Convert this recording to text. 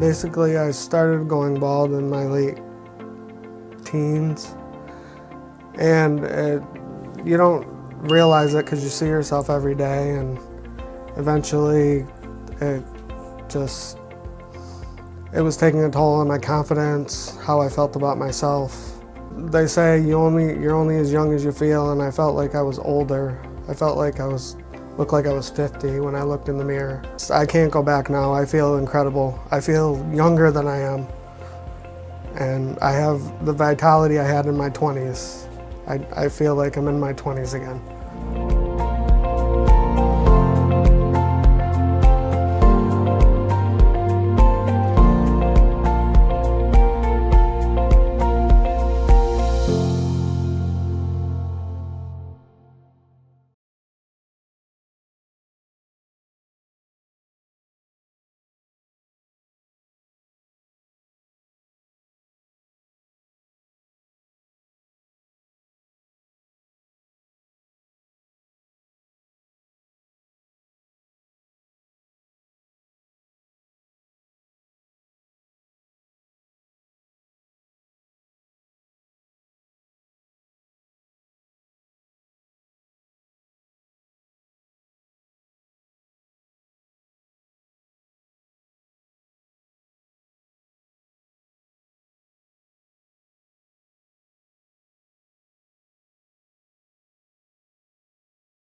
Basically, I started going bald in my late teens, and you don't realize it because you see yourself every day, and eventually it was taking a toll on my confidence, how I felt about myself. They say you're only as young as you feel, and I felt like I was older. I felt like looked like I was 50 when I looked in the mirror. I can't go back now. I feel incredible. I feel younger than I am. And I have the vitality I had in my 20s. I feel like I'm in my 20s again.